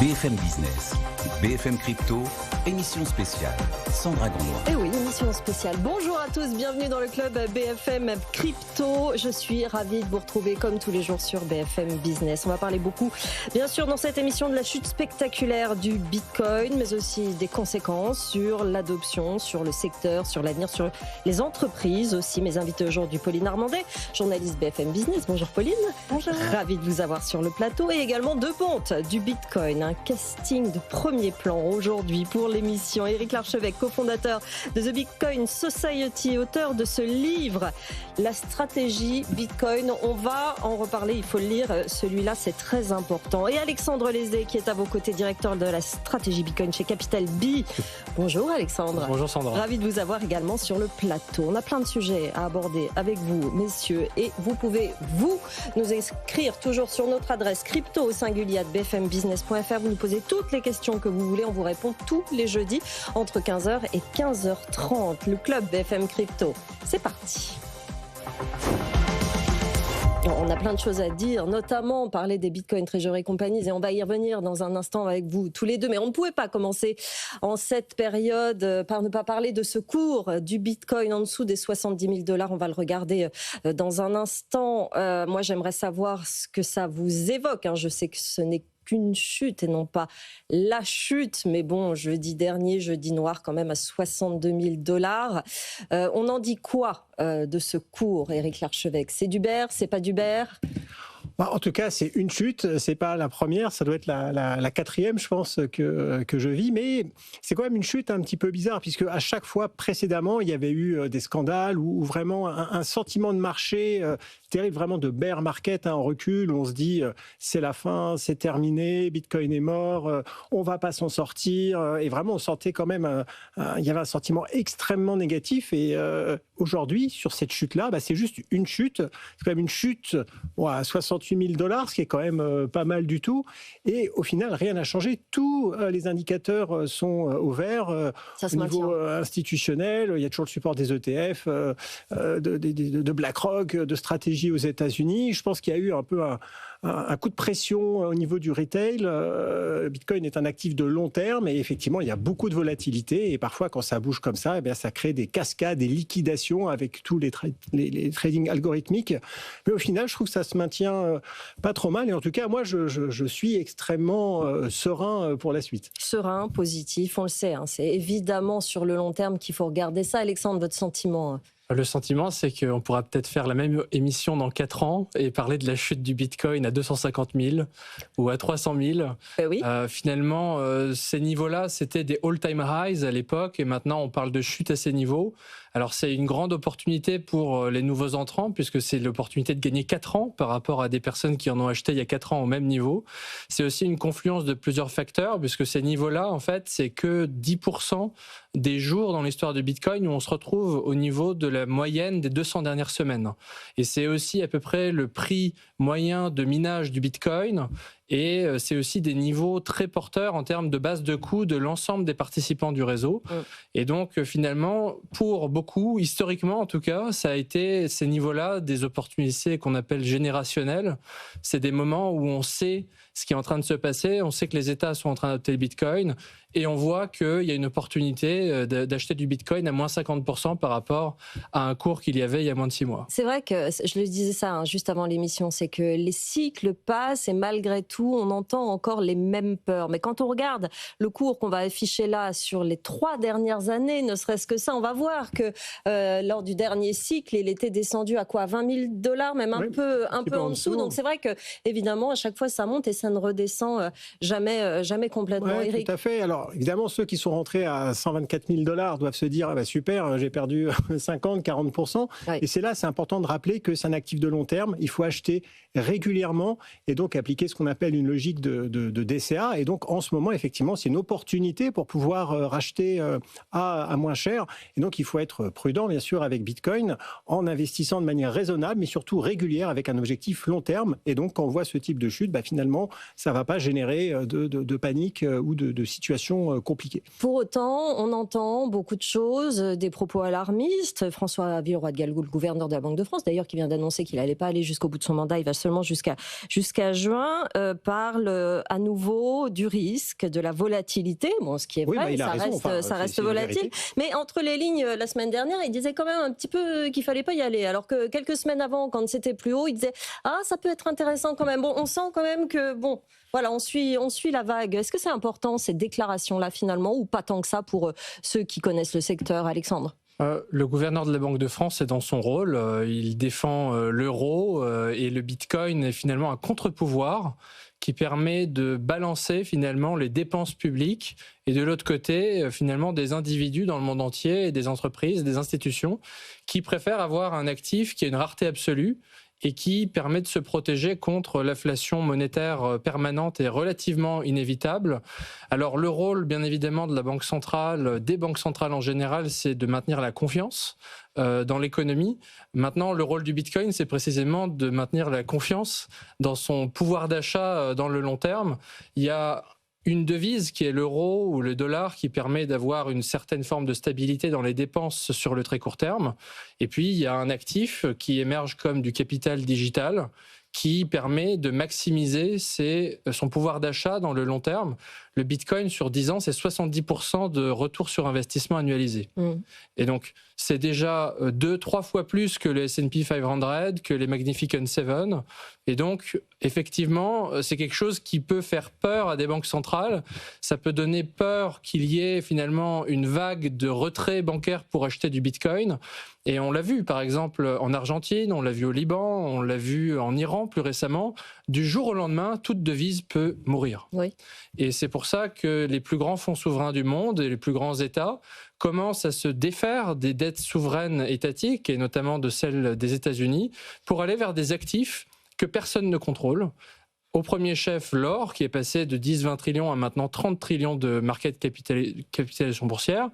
BFM Business, BFM Crypto, émission spéciale, Sandra Gondouin. Eh oui, émission spéciale. Bonjour à tous, bienvenue dans le club BFM Crypto. Je suis ravie de vous retrouver comme tous les jours sur BFM Business. On va parler beaucoup, bien sûr, dans cette émission de la chute spectaculaire du Bitcoin, mais aussi des conséquences sur l'adoption, sur le secteur, sur l'avenir, sur les entreprises aussi. Mes invités aujourd'hui, Pauline Armandet, journaliste BFM Business. Bonjour Pauline. Bonjour. Ravie de vous avoir sur le plateau et également deux pontes du Bitcoin. Un casting de premier plan aujourd'hui pour l'émission. Éric Larchevêque, cofondateur de The Bitcoin Society, auteur de ce livre, La stratégie Bitcoin. On va en reparler, il faut le lire. Celui-là, c'est très important. Et Alexandre Lézé, qui est à vos côtés, directeur de la stratégie Bitcoin chez Capital B. Bonjour Alexandre. Bonjour Sandra. Ravi de vous avoir également sur le plateau. On a plein de sujets à aborder avec vous, messieurs. Et vous pouvez, nous écrire toujours sur notre adresse crypto@bfmbusiness.fr. Vous nous posez toutes les questions que vous voulez. On vous répond tous les jeudis entre 15h et 15h30. Le club BFM Crypto, c'est parti. On a plein de choses à dire, notamment parler des Bitcoin Treasury Companies, et on va y revenir dans un instant avec vous tous les deux. Mais on ne pouvait pas commencer en cette période par ne pas parler de ce cours du Bitcoin en dessous des 70 000 $. On va le regarder dans un instant. Moi, j'aimerais savoir ce que ça vous évoque. Je sais que ce n'est qu'une chute et non pas la chute, mais bon, jeudi dernier, jeudi noir quand même à 62 000 $. On en dit quoi de ce cours, Éric Larchevêque? C'est du bear, c'est pas du bear? En tout cas, c'est une chute, c'est pas la première, ça doit être la quatrième, je pense, que je vis, mais c'est quand même une chute un petit peu bizarre, puisque à chaque fois précédemment, il y avait eu des scandales ou vraiment un sentiment de marché terrible, vraiment de bear market, en recul, où on se dit c'est la fin, c'est terminé, Bitcoin est mort, on va pas s'en sortir, et vraiment on sentait quand même, il y avait un sentiment extrêmement négatif, et aujourd'hui, sur cette chute-là, c'est juste une chute, c'est quand même une chute à 68 000 $, ce qui est quand même pas mal du tout. Et au final, rien n'a changé. Tous les indicateurs sont au vert. Au niveau institutionnel, il y a toujours le support des ETF, de BlackRock, de stratégie aux États-Unis. Je pense qu'il y a eu un peu un coup de pression au niveau du retail. Bitcoin est un actif de long terme et effectivement, il y a beaucoup de volatilité. Et parfois, quand ça bouge comme ça, ça crée des cascades, des liquidations avec tous les trading algorithmiques. Mais au final, je trouve que ça se maintient pas trop mal. Et en tout cas, moi, je suis extrêmement serein pour la suite. Serein, positif, on le sait. C'est évidemment sur le long terme qu'il faut regarder ça. Alexandre, votre sentiment? Le sentiment, c'est qu'on pourra peut-être faire la même émission dans 4 ans et parler de la chute du Bitcoin à 250 000 ou à 300 000. Oui. Finalement, ces niveaux-là, c'était des all-time highs à l'époque et maintenant, on parle de chute à ces niveaux. Alors, c'est une grande opportunité pour les nouveaux entrants puisque c'est l'opportunité de gagner 4 ans par rapport à des personnes qui en ont acheté il y a 4 ans au même niveau. C'est aussi une confluence de plusieurs facteurs puisque ces niveaux-là, en fait, c'est que 10% des jours dans l'histoire de Bitcoin où on se retrouve au niveau de la moyenne des 200 dernières semaines. Et c'est aussi à peu près le prix moyen de minage du Bitcoin. Et c'est aussi des niveaux très porteurs en termes de base de coût de l'ensemble des participants du réseau. Et donc, finalement, pour beaucoup, historiquement en tout cas, ça a été ces niveaux-là des opportunités qu'on appelle générationnelles. C'est des moments où on sait ce qui est en train de se passer, on sait que les États sont en train d'adopter le Bitcoin et on voit qu'il y a une opportunité d'acheter du Bitcoin à moins 50% par rapport à un cours qu'il y avait il y a moins de 6 mois. C'est vrai que, je le disais ça juste avant l'émission, c'est que les cycles passent et malgré tout, on entend encore les mêmes peurs. Mais quand on regarde le cours qu'on va afficher là sur les 3 dernières années, ne serait-ce que ça, on va voir que lors du dernier cycle, il était descendu à quoi, 20 000 $, même un peu en dessous. Donc c'est vrai que évidemment, à chaque fois, ça monte et ça ne redescend jamais complètement. Ouais, Éric. tout à fait. Alors évidemment, ceux qui sont rentrés à 124 000 $ doivent se dire super, j'ai perdu 50-40%. Oui. Et c'est important de rappeler que c'est un actif de long terme. Il faut acheter régulièrement et donc appliquer ce qu'on appelle une logique de DCA. Et donc en ce moment, effectivement, c'est une opportunité pour pouvoir racheter à moins cher. Et donc il faut être prudent, bien sûr, avec Bitcoin en investissant de manière raisonnable, mais surtout régulière avec un objectif long terme. Et donc quand on voit ce type de chute, finalement, ça ne va pas générer de panique ou de situations compliquées. Pour autant, on entend beaucoup de choses, des propos alarmistes. François Villeroy de Galgoul, le gouverneur de la Banque de France, d'ailleurs, qui vient d'annoncer qu'il n'allait pas aller jusqu'au bout de son mandat, il va seulement jusqu'à juin. parle à nouveau du risque, de la volatilité. Bon, ce qui est vrai, ça reste volatile. Mais entre les lignes, la semaine dernière, il disait quand même un petit peu qu'il fallait pas y aller. Alors que quelques semaines avant, quand c'était plus haut, il disait ça peut être intéressant quand même. Bon, on sent quand même que voilà, on suit la vague. Est-ce que c'est important ces déclarations-là finalement, ou pas tant que ça pour ceux qui connaissent le secteur, Alexandre? Le gouverneur de la Banque de France est dans son rôle. Il défend l'euro et le Bitcoin est finalement un contre-pouvoir qui permet de balancer finalement les dépenses publiques et de l'autre côté finalement des individus dans le monde entier, des entreprises, des institutions qui préfèrent avoir un actif qui a une rareté absolue et qui permet de se protéger contre l'inflation monétaire permanente et relativement inévitable. Alors le rôle, bien évidemment, de la Banque centrale, des banques centrales en général, c'est de maintenir la confiance dans l'économie. Maintenant, le rôle du Bitcoin, c'est précisément de maintenir la confiance dans son pouvoir d'achat dans le long terme. Il y a une devise qui est l'euro ou le dollar qui permet d'avoir une certaine forme de stabilité dans les dépenses sur le très court terme. Et puis, il y a un actif qui émerge comme du capital digital qui permet de maximiser son pouvoir d'achat dans le long terme. Le Bitcoin, sur 10 ans, c'est 70% de retour sur investissement annualisé. Et donc, c'est déjà 2-3 fois plus que le S&P 500, que les Magnificent Seven. Et donc, effectivement, c'est quelque chose qui peut faire peur à des banques centrales. Ça peut donner peur qu'il y ait finalement une vague de retrait bancaire pour acheter du Bitcoin. Et on l'a vu, par exemple, en Argentine, on l'a vu au Liban, on l'a vu en Iran plus récemment. Du jour au lendemain, toute devise peut mourir. Oui. Et c'est pour ça que les plus grands fonds souverains du monde et les plus grands États commencent à se défaire des dettes souveraines étatiques, et notamment de celles des États-Unis, pour aller vers des actifs que personne ne contrôle. Au premier chef, l'or, qui est passé de 10-20 trillions à maintenant 30 trillions de market capitalisation boursière.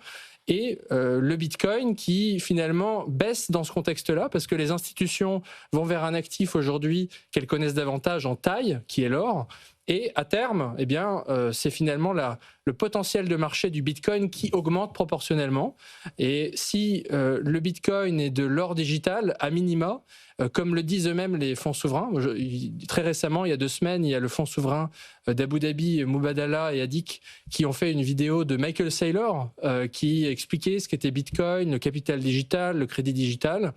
Et le Bitcoin qui finalement baisse dans ce contexte-là parce que les institutions vont vers un actif aujourd'hui qu'elles connaissent davantage en taille, qui est l'or. Et à terme, eh bien, c'est finalement le potentiel de marché du Bitcoin qui augmente proportionnellement. Et si le Bitcoin est de l'or digital, à minima, comme le disent eux-mêmes les fonds souverains, très récemment, il y a 2 semaines, il y a le fonds souverain d'Abu Dhabi, Mubadala et Adik, qui ont fait une vidéo de Michael Saylor qui expliquait ce qu'était Bitcoin, le capital digital, le crédit digital.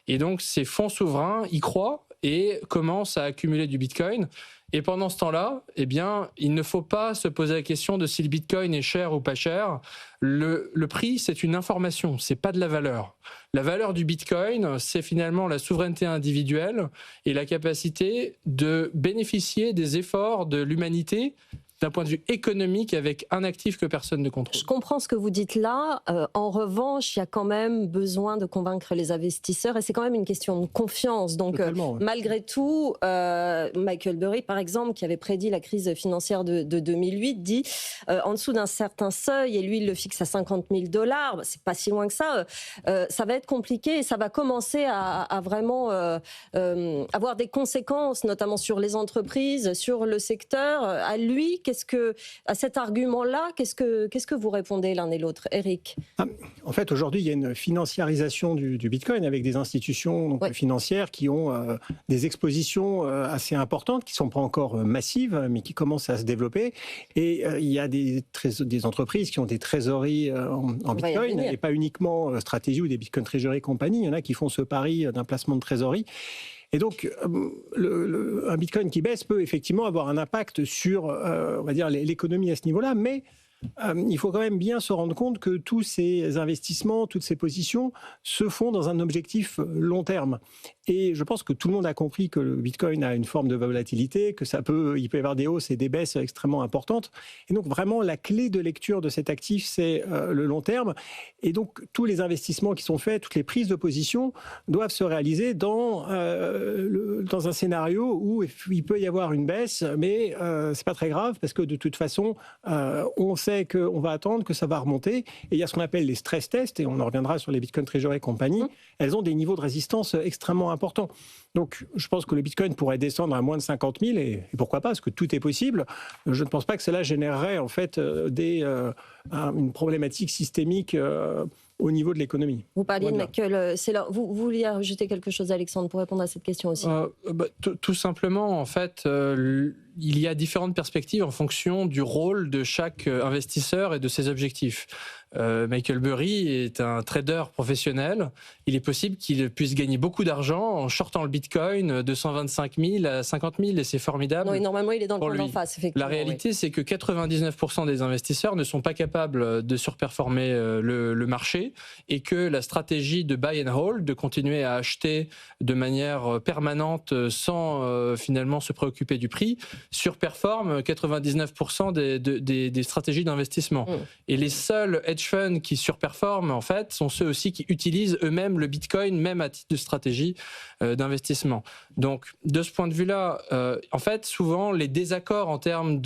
Et donc, ces fonds souverains y croient et commencent à accumuler du Bitcoin. Et pendant ce temps-là, eh bien, il ne faut pas se poser la question de si le Bitcoin est cher ou pas cher. Le prix, c'est une information, c'est pas de la valeur. La valeur du Bitcoin, c'est finalement la souveraineté individuelle et la capacité de bénéficier des efforts de l'humanité d'un point de vue économique avec un actif que personne ne contrôle. Je comprends ce que vous dites là. En revanche, il y a quand même besoin de convaincre les investisseurs et c'est quand même une question de confiance. Donc, malgré tout, Michael Burry, par exemple, qui avait prédit la crise financière de 2008, dit en dessous d'un certain seuil, et lui, il le fixe à $50,000, c'est pas si loin que ça, ça va être compliqué et ça va commencer à vraiment avoir des conséquences, notamment sur les entreprises, sur le secteur. À lui, à cet argument-là, qu'est-ce que vous répondez l'un et l'autre, Eric? En fait, aujourd'hui, il y a une financiarisation du Bitcoin avec des institutions financières qui ont des expositions assez importantes, qui ne sont pas encore massives, mais qui commencent à se développer. Et il y a des entreprises qui ont des trésoreries en Bitcoin, et pas uniquement Stratégie ou des Bitcoin Treasury Company. Il y en a qui font ce pari d'un placement de trésorerie. Et donc, un Bitcoin qui baisse peut effectivement avoir un impact sur, on va dire, l'économie à ce niveau-là, mais il faut quand même bien se rendre compte que tous ces investissements, toutes ces positions se font dans un objectif long terme. Et je pense que tout le monde a compris que le Bitcoin a une forme de volatilité, que il peut y avoir des hausses et des baisses extrêmement importantes. Et donc vraiment, la clé de lecture de cet actif, c'est le long terme. Et donc, tous les investissements qui sont faits, toutes les prises de position doivent se réaliser dans un scénario où il peut y avoir une baisse, mais c'est pas très grave parce que de toute façon, on sait qu'on va attendre que ça va remonter. Et il y a ce qu'on appelle les stress tests, et on en reviendra sur les Bitcoin Treasury Company. Elles ont des niveaux de résistance extrêmement importants. Donc, je pense que le Bitcoin pourrait descendre à moins de 50 000, et pourquoi pas, parce que tout est possible. Je ne pense pas que cela générerait en fait une problématique systémique au niveau de l'économie. Vous parliez de Michael Saylor. Vous vouliez ajouter quelque chose, Alexandre, pour répondre à cette question aussi? Tout simplement, en fait, il il y a différentes perspectives en fonction du rôle de chaque investisseur et de ses objectifs. Michael Burry est un trader professionnel. Il est possible qu'il puisse gagner beaucoup d'argent en shortant le Bitcoin de 125 000 à 50 000 et c'est formidable. Oui, normalement, il est dans le pour point lui. d'en face, effectivement. La réalité, c'est que 99% des investisseurs ne sont pas capables de surperformer le marché et que la stratégie de buy and hold, de continuer à acheter de manière permanente sans finalement se préoccuper du prix, surperforme 99% des stratégies d'investissement. Et les seuls hedge funds qui surperforment, en fait, sont ceux aussi qui utilisent eux-mêmes le Bitcoin, même à titre de stratégie d'investissement. Donc, de ce point de vue-là, en fait, souvent, les désaccords en termes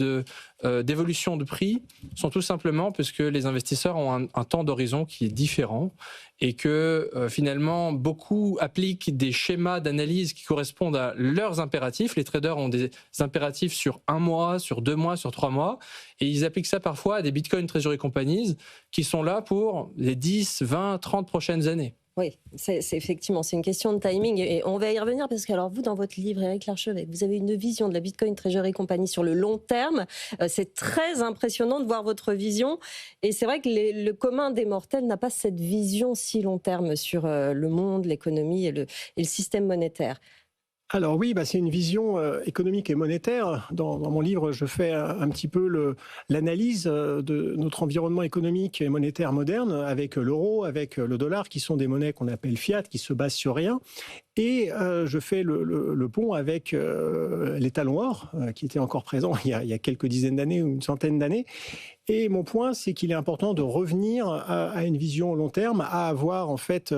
d'évolution de prix sont tout simplement parce que les investisseurs ont un temps d'horizon qui est différent et que finalement, beaucoup appliquent des schémas d'analyse qui correspondent à leurs impératifs. Les traders ont des impératifs sur 1 mois, sur 2 mois, sur 3 mois, et ils appliquent ça parfois à des Bitcoin Treasury Companies qui sont là pour les 10, 20, 30 prochaines années. Oui, c'est effectivement, c'est une question de timing et on va y revenir parce que alors vous, dans votre livre, Éric Larchevêque, vous avez une vision de la Bitcoin Treasury Company sur le long terme. C'est très impressionnant de voir votre vision et c'est vrai que le commun des mortels n'a pas cette vision si long terme sur le monde, l'économie et le système monétaire. Alors oui, c'est une vision économique et monétaire. Dans mon livre, je fais un petit peu l'analyse de notre environnement économique et monétaire moderne avec l'euro, avec le dollar, qui sont des monnaies qu'on appelle fiat, qui se basent sur rien. Et je fais le pont avec l'étalon or, qui était encore présent il y a quelques dizaines d'années ou une centaine d'années. Et mon point, c'est qu'il est important de revenir à une vision long terme, à avoir en fait,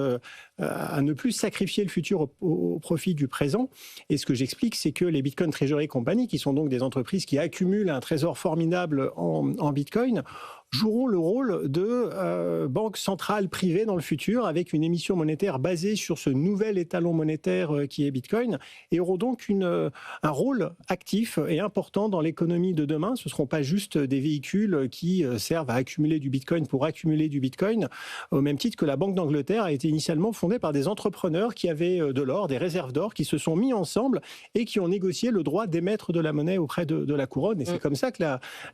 à ne plus sacrifier le futur au profit du présent. Et ce que j'explique, c'est que les Bitcoin Treasury Company, qui sont donc des entreprises qui accumulent un trésor formidable en Bitcoin, joueront le rôle de banque centrale privée dans le futur avec une émission monétaire basée sur ce nouvel étalon monétaire qui est Bitcoin et auront donc un rôle actif et important dans l'économie de demain. Ce ne seront pas juste des véhicules qui servent à accumuler du Bitcoin pour accumuler du Bitcoin, au même titre que la Banque d'Angleterre a été initialement fondée par des entrepreneurs qui avaient de l'or, des réserves d'or, qui se sont mis ensemble et qui ont négocié le droit d'émettre de la monnaie auprès de la couronne. Et c'est comme ça que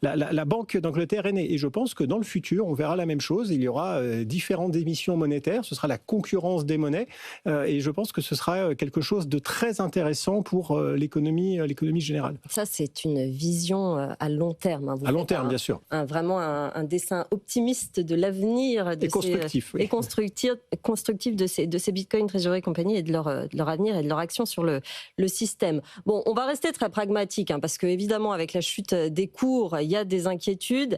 la Banque d'Angleterre est née. Et je pense que dans le futur, on verra la même chose. Il y aura différentes émissions monétaires. Ce sera la concurrence des monnaies. Et je pense que ce sera quelque chose de très intéressant pour l'économie générale. Ça, c'est une vision à long terme. À long terme, bien sûr. Vraiment un dessin optimiste de l'avenir. Et constructif. Et constructif de ces Bitcoin Treasury Company et de leur avenir et de leur action sur le système. Bon, on va rester très pragmatique, parce que évidemment, avec la chute des cours, il y a des inquiétudes.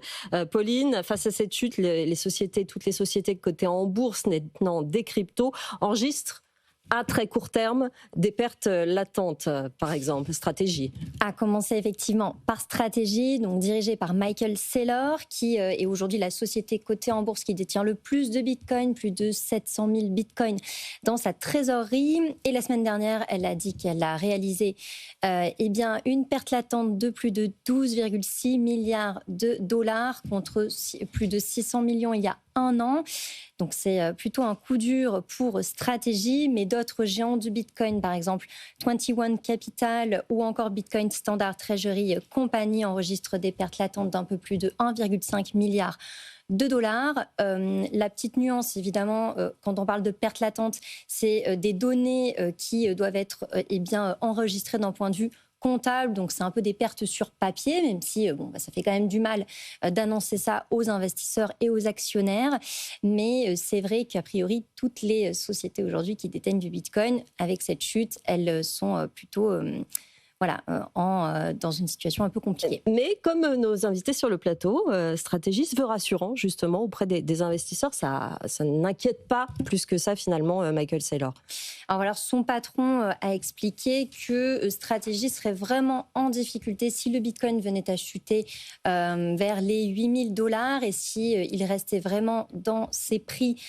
Pauline, face à cette chute, toutes les sociétés cotées en bourse, maintenant des cryptos, enregistrent à très court terme des pertes latentes, par exemple, Stratégie. A commencé effectivement par Stratégie, donc dirigée par Michael Saylor, qui est aujourd'hui la société cotée en bourse qui détient le plus de Bitcoin, plus de 700 000 Bitcoins dans sa trésorerie. Et la semaine dernière, elle a dit qu'elle a réalisé une perte latente de plus de 12,6 milliards de dollars contre plus de 600 millions il y a un an. Donc c'est plutôt un coup dur pour Stratégie, mais d'autres géants du Bitcoin, par exemple 21 Capital ou encore Bitcoin Standard Treasury Company enregistrent des pertes latentes d'un peu plus de 1,5 milliard de dollars. La petite nuance, évidemment, quand on parle de pertes latentes, c'est des données qui doivent être enregistrées d'un point de vue comptable, donc c'est un peu des pertes sur papier, même si ça fait quand même du mal d'annoncer ça aux investisseurs et aux actionnaires. Mais c'est vrai qu'a priori, toutes les sociétés aujourd'hui qui détiennent du Bitcoin, avec cette chute, elles sont plutôt dans une situation un peu compliquée. Mais comme nos invités sur le plateau, Stratégie se veut rassurant justement auprès des investisseurs. Ça n'inquiète pas plus que ça finalement Michael Saylor. Alors son patron a expliqué que Stratégie serait vraiment en difficulté si le Bitcoin venait à chuter vers les 8 000 $ et si il restait vraiment dans ces prix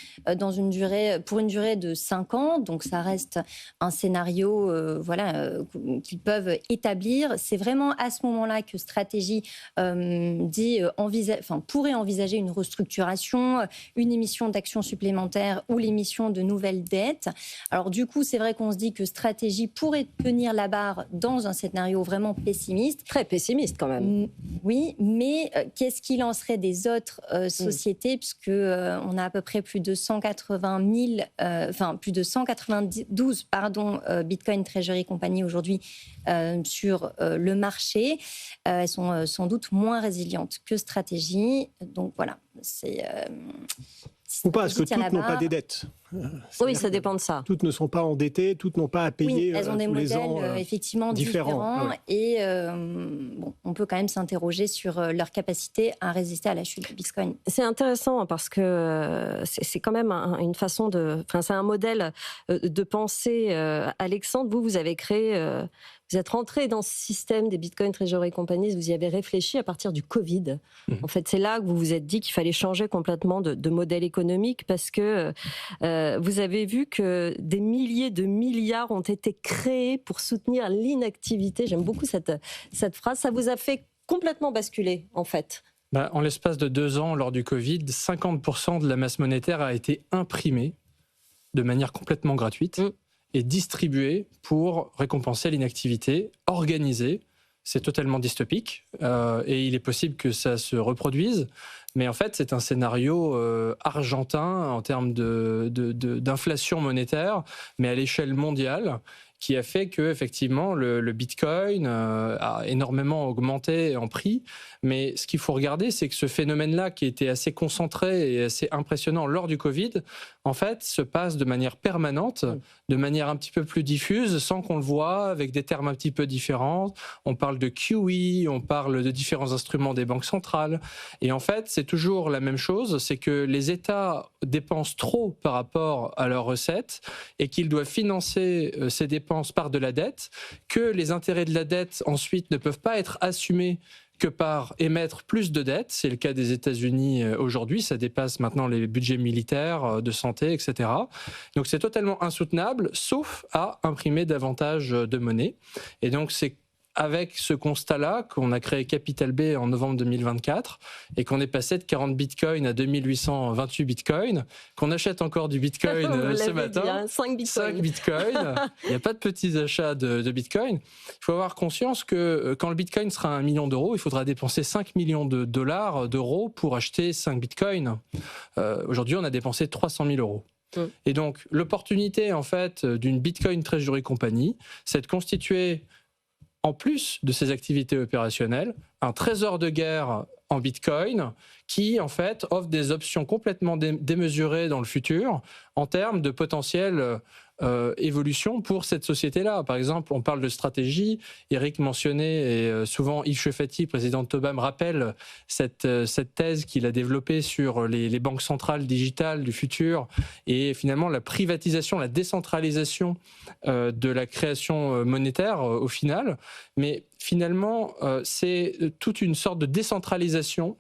pour une durée de 5 ans. Donc ça reste un scénario qu'ils peuvent établir. C'est vraiment à ce moment-là que Stratégie pourrait envisager une restructuration, une émission d'actions supplémentaires ou l'émission de nouvelles dettes. Alors du coup, c'est vrai qu'on se dit que Stratégie pourrait tenir la barre dans un scénario vraiment pessimiste. Très pessimiste quand même. Oui, mais qu'est-ce qui lancerait des autres sociétés, puisque on a à peu près plus de 192 Bitcoin Treasury Company aujourd'hui sur le marché. Elles sont sans doute moins résilientes que Stratégie. Donc voilà, c'est... Ou pas, parce que toutes n'ont pas des dettes. Oui, ça dépend de ça. Toutes ne sont pas endettées, toutes n'ont pas à payer elles ont des modèles effectivement différents. Et on peut quand même s'interroger sur leur capacité à résister à la chute du Bitcoin. C'est intéressant parce que c'est quand même une façon de... Enfin, c'est un modèle de pensée. Alexandre, vous avez créé... Vous êtes rentré dans ce système des Bitcoin Treasury Companies, vous y avez réfléchi à partir du Covid. En fait, c'est là que vous vous êtes dit qu'il fallait changer complètement de modèle économique parce que vous avez vu que des milliers de milliards ont été créés pour soutenir l'inactivité. J'aime beaucoup cette phrase. Ça vous a fait complètement basculer, en fait. En l'espace de 2 ans, lors du Covid, 50% de la masse monétaire a été imprimée de manière complètement gratuite. Et distribué pour récompenser l'inactivité, organisé. C'est totalement dystopique et il est possible que ça se reproduise. Mais en fait, c'est un scénario argentin en termes d'inflation monétaire, mais à l'échelle mondiale, qui a fait que effectivement le Bitcoin a énormément augmenté en prix. Mais ce qu'il faut regarder, c'est que ce phénomène-là, qui était assez concentré et assez impressionnant lors du Covid, en fait, se passe de manière permanente, de manière un petit peu plus diffuse, sans qu'on le voit, avec des termes un petit peu différents. On parle de QE, on parle de différents instruments des banques centrales. Et en fait, c'est toujours la même chose, c'est que les États dépensent trop par rapport à leurs recettes et qu'ils doivent financer ces dépenses par de la dette, que les intérêts de la dette ensuite ne peuvent pas être assumés que par émettre plus de dettes. C'est le cas des États-Unis aujourd'hui, ça dépasse maintenant les budgets militaires, de santé, etc. Donc c'est totalement insoutenable, sauf à imprimer davantage de monnaie. Et donc c'est avec ce constat-là qu'on a créé Capital B en novembre 2024 et qu'on est passé de 40 bitcoins à 2828 bitcoins, qu'on achète encore du bitcoin ce matin. Dit, hein, 5 bitcoins. 5 bitcoins. Il n'y a pas de petits achats de bitcoin. Il faut avoir conscience que quand le bitcoin sera à 1 million d'euros, il faudra dépenser 5 millions d'euros pour acheter 5 bitcoins. Aujourd'hui, on a dépensé 300 000 euros. Et donc, l'opportunité, en fait, d'une Bitcoin Treasury Company, c'est de constituer, en plus de ses activités opérationnelles, un trésor de guerre en Bitcoin qui, en fait, offre des options complètement démesurées dans le futur en termes de potentiel évolution pour cette société-là. Par exemple, on parle de stratégie. Eric mentionnait, et souvent Yves Chefati, président de Tobam, rappelle cette thèse qu'il a développée sur les banques centrales digitales du futur et finalement la privatisation, la décentralisation de la création monétaire au final. Mais finalement, c'est toute une sorte de décentralisation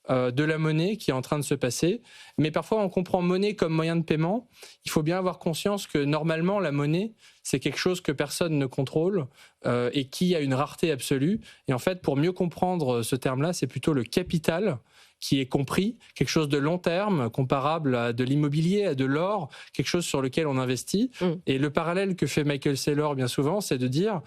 de la monnaie qui est en train de se passer. Mais parfois, on comprend monnaie comme moyen de paiement. Il faut bien avoir conscience que normalement, la monnaie, c'est quelque chose que personne ne contrôle et qui a une rareté absolue. Et en fait, pour mieux comprendre ce terme-là, c'est plutôt le capital qui est compris, quelque chose de long terme, comparable à de l'immobilier, à de l'or, quelque chose sur lequel on investit. Et le parallèle que fait Michael Saylor bien souvent, c'est de dire,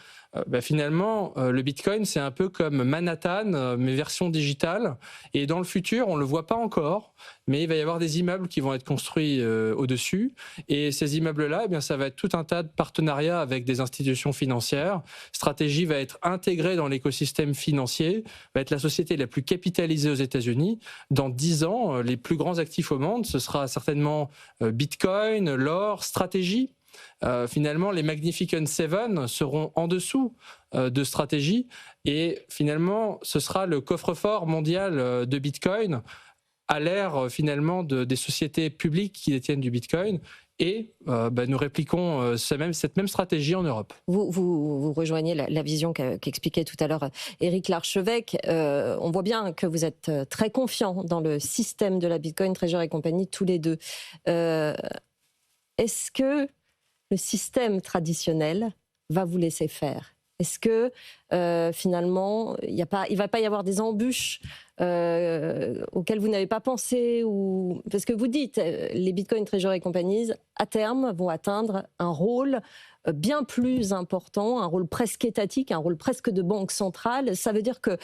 finalement, le Bitcoin, c'est un peu comme Manhattan, mais version digitale. Et dans le futur, on ne le voit pas encore, mais il va y avoir des immeubles qui vont être construits au-dessus. Et ces immeubles-là, ça va être tout un tas de partenariats avec des institutions financières. Stratégie va être intégrée dans l'écosystème financier, va être la société la plus capitalisée aux États-Unis. Dans 10 ans, les plus grands actifs au monde, ce sera certainement Bitcoin, l'or, Stratégie. Finalement, les Magnificent Seven seront en dessous de Stratégie et finalement, ce sera le coffre-fort mondial de Bitcoin à l'ère finalement des sociétés publiques qui détiennent du Bitcoin. Et nous répliquons cette même stratégie en Europe. Vous rejoignez la vision qu'expliquait tout à l'heure Éric Larchevêque. On voit bien que vous êtes très confiants dans le système de la Bitcoin Treasury Company, tous les deux. Est-ce que le système traditionnel va vous laisser faire ? Est-ce que finalement, il ne va pas y avoir des embûches auxquelles vous n'avez pas pensé Parce que vous dites, les Bitcoin Treasury Companies, à terme, vont atteindre un rôle bien plus important, un rôle presque étatique, un rôle presque de banque centrale. Ça veut dire que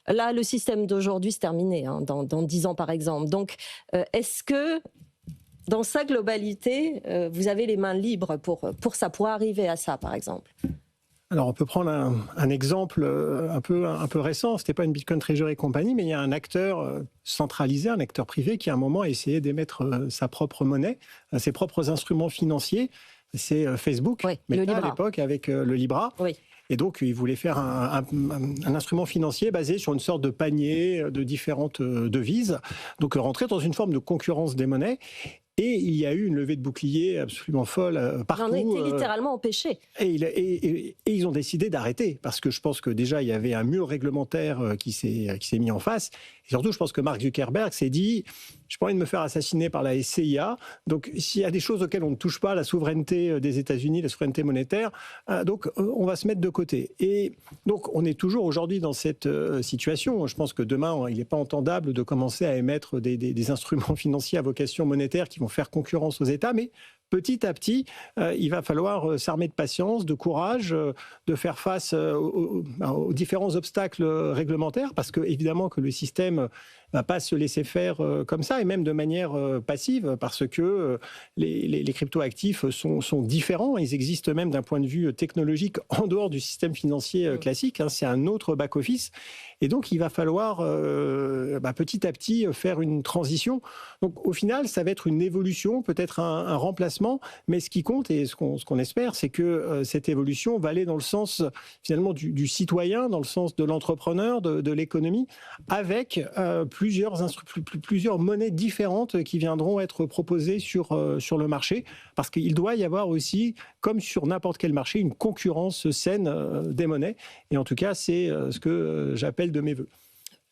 là, le système d'aujourd'hui, c'est terminé, hein, dans 10 ans par exemple. Donc, est-ce que, dans sa globalité, vous avez les mains libres pour ça, pour arriver à ça, par exemple? Alors, on peut prendre un exemple un peu récent. C'était pas une Bitcoin Treasury Company, mais il y a un acteur centralisé, un acteur privé qui, à un moment, a essayé d'émettre sa propre monnaie, ses propres instruments financiers. C'est Facebook, oui, Meta, à l'époque, avec le Libra. Oui. Et donc, il voulait faire un instrument financier basé sur une sorte de panier de différentes devises. Donc, rentrer dans une forme de concurrence des monnaies. Et il y a eu une levée de boucliers absolument folle partout. J'en ai été littéralement empêché. Et ils ont décidé d'arrêter, parce que je pense que déjà, il y avait un mur réglementaire qui s'est mis en face. Et surtout, je pense que Mark Zuckerberg s'est dit, je n'ai pas envie de me faire assassiner par la SCIA. Donc, s'il y a des choses auxquelles on ne touche pas, la souveraineté des États-Unis, la souveraineté monétaire, donc on va se mettre de côté. Et donc, on est toujours aujourd'hui dans cette situation. Je pense que demain, il n'est pas entendable de commencer à émettre des instruments financiers à vocation monétaire qui vont faire concurrence aux États, mais petit à petit, il va falloir s'armer de patience, de courage, de faire face aux différents obstacles réglementaires, parce que évidemment que le système ne va pas se laisser faire comme ça, et même de manière passive, parce que les cryptoactifs sont différents. Ils existent même d'un point de vue technologique en dehors du système financier classique. Hein, c'est un autre back-office. Et donc, il va falloir petit à petit faire une transition. Donc, au final, ça va être une évolution, peut-être un remplacement. Mais ce qui compte, et ce qu'on espère, c'est que cette évolution va aller dans le sens, finalement, du citoyen, dans le sens de l'entrepreneur, de l'économie, avec plusieurs monnaies différentes qui viendront être proposées sur le marché. Parce qu'il doit y avoir aussi, comme sur n'importe quel marché, une concurrence saine des monnaies. Et en tout cas, c'est ce que j'appelle de mes voeux.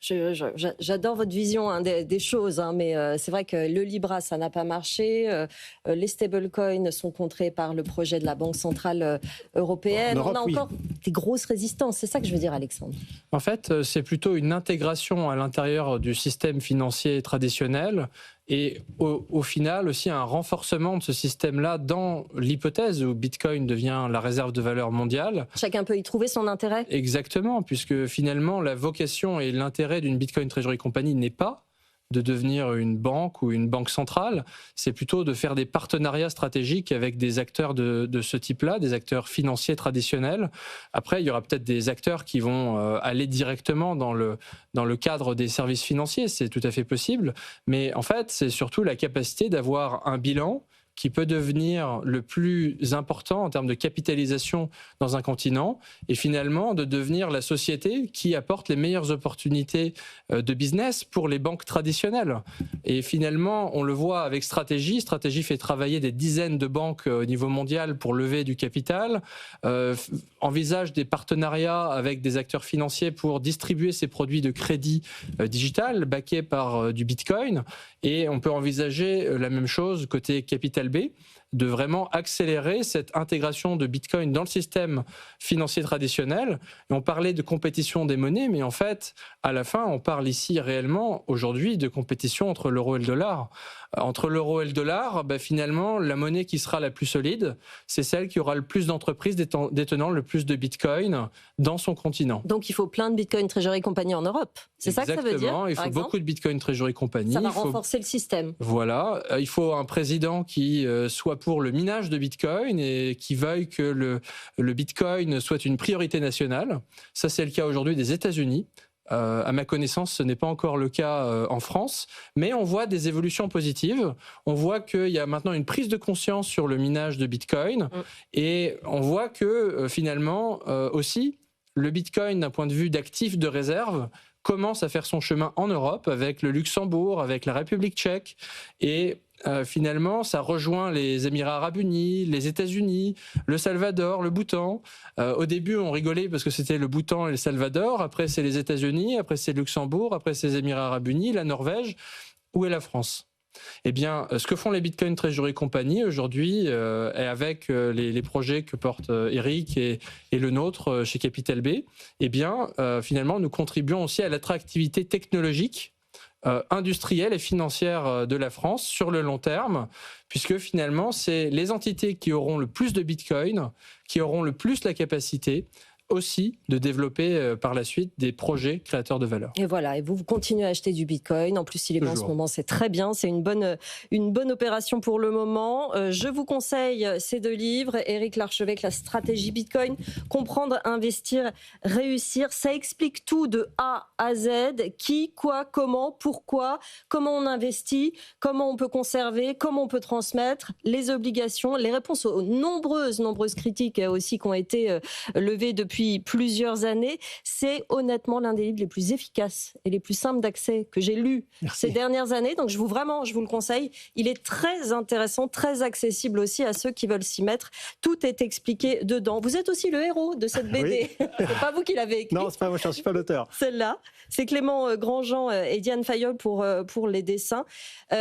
J'adore votre vision des choses, mais c'est vrai que le Libra, ça n'a pas marché. Les stablecoins sont contrés par le projet de la Banque centrale européenne. En Europe, on a encore des grosses résistances. C'est ça que je veux dire, Alexandre. En fait, c'est plutôt une intégration à l'intérieur du système financier traditionnel et au final aussi un renforcement de ce système-là dans l'hypothèse où Bitcoin devient la réserve de valeur mondiale. Chacun peut y trouver son intérêt. Exactement, puisque finalement la vocation et l'intérêt d'une Bitcoin Treasury Company n'est pas de devenir une banque ou une banque centrale, c'est plutôt de faire des partenariats stratégiques avec des acteurs de ce type-là, des acteurs financiers traditionnels. Après, il y aura peut-être des acteurs qui vont aller directement dans le cadre des services financiers, c'est tout à fait possible, mais en fait, c'est surtout la capacité d'avoir un bilan qui peut devenir le plus important en termes de capitalisation dans un continent et finalement de devenir la société qui apporte les meilleures opportunités de business pour les banques traditionnelles. Et finalement, on le voit avec Stratégie. Stratégie fait travailler des dizaines de banques au niveau mondial pour lever du capital, envisage des partenariats avec des acteurs financiers pour distribuer ses produits de crédit digital backés par du Bitcoin. Et on peut envisager la même chose côté Capital B, de vraiment accélérer cette intégration de Bitcoin dans le système financier traditionnel. Et on parlait de compétition des monnaies, mais en fait, à la fin, on parle ici réellement, aujourd'hui, de compétition entre l'euro et le dollar. Entre l'euro et le dollar, finalement, la monnaie qui sera la plus solide, c'est celle qui aura le plus d'entreprises détenant le plus de Bitcoin dans son continent. Donc, il faut plein de Bitcoin Treasury Company en Europe. C'est ça que ça veut dire? Exactement, il faut beaucoup de Bitcoin Treasury Company. Ça va renforcer le système. Voilà, il faut un président qui soit pour le minage de Bitcoin et qui veuille que le Bitcoin soit une priorité nationale. Ça, c'est le cas aujourd'hui des États-Unis. À ma connaissance, ce n'est pas encore le cas en France, mais on voit des évolutions positives. On voit qu'il y a maintenant une prise de conscience sur le minage de Bitcoin et on voit que finalement aussi, le Bitcoin, d'un point de vue d'actif de réserve, commence à faire son chemin en Europe avec le Luxembourg, avec la République tchèque et finalement, ça rejoint les Émirats arabes unis, les États-Unis, le Salvador, le Bhoutan. Au début, on rigolait parce que c'était le Bhoutan et le Salvador. Après, c'est les États-Unis. Après, c'est le Luxembourg. Après, c'est les Émirats arabes unis, la Norvège. Où est la France ? Eh bien, ce que font les Bitcoin Treasury Company aujourd'hui, et avec les projets que portent Eric et le nôtre chez Capital B, eh bien, finalement, nous contribuons aussi à l'attractivité technologique, industrielle et financière de la France sur le long terme, puisque finalement, c'est les entités qui auront le plus de Bitcoin, qui auront le plus la capacité aussi de développer par la suite des projets créateurs de valeur. Et voilà, et vous continuez à acheter du Bitcoin. En plus, il est bon en ce moment, c'est très bien. C'est une bonne opération pour le moment. Je vous conseille ces 2 livres. Éric Larchevêque, La stratégie Bitcoin. Comprendre, investir, réussir. Ça explique tout de A à Z. Qui, quoi, comment, pourquoi, comment on investit, comment on peut conserver, comment on peut transmettre, les obligations, les réponses aux nombreuses critiques aussi qui ont été levées depuis plusieurs années. C'est honnêtement l'un des livres les plus efficaces et les plus simples d'accès que j'ai lus ces dernières années. Donc je vous le conseille. Il est très intéressant, très accessible aussi à ceux qui veulent s'y mettre. Tout est expliqué dedans. Vous êtes aussi le héros de cette BD. Oui. C'est pas vous qui l'avez écrit. Non, c'est pas moi, je ne suis pas l'auteur. Celle-là, c'est Clément Grandjean et Diane Fayolle pour les dessins.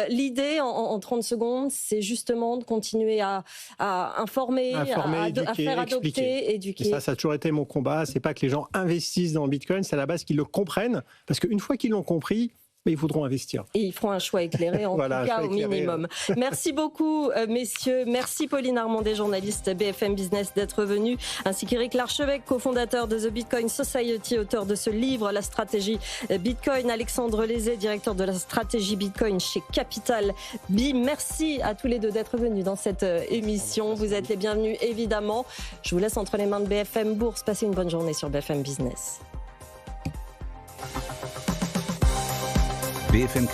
L'idée, en 30 secondes, c'est justement de continuer à informer, à faire adopter, éduquer. Et ça a toujours été mon combat. C'est pas que les gens investissent dans le Bitcoin, c'est à la base qu'ils le comprennent. Parce qu'une fois qu'ils l'ont compris, ils voudront investir. Et ils feront un choix éclairé, en voilà, tout cas, au minimum. Merci beaucoup, messieurs. Merci Pauline Armandet, journaliste BFM Business, d'être venue, ainsi qu'Éric Larchevêque, cofondateur de The Bitcoin Society, auteur de ce livre, La stratégie Bitcoin. Alexandre Lézé, directeur de la stratégie Bitcoin chez Capital B. Merci à tous les 2 d'être venus dans cette émission. Vous êtes les bienvenus, évidemment. Je vous laisse entre les mains de BFM Bourse. Passez une bonne journée sur BFM Business. BFM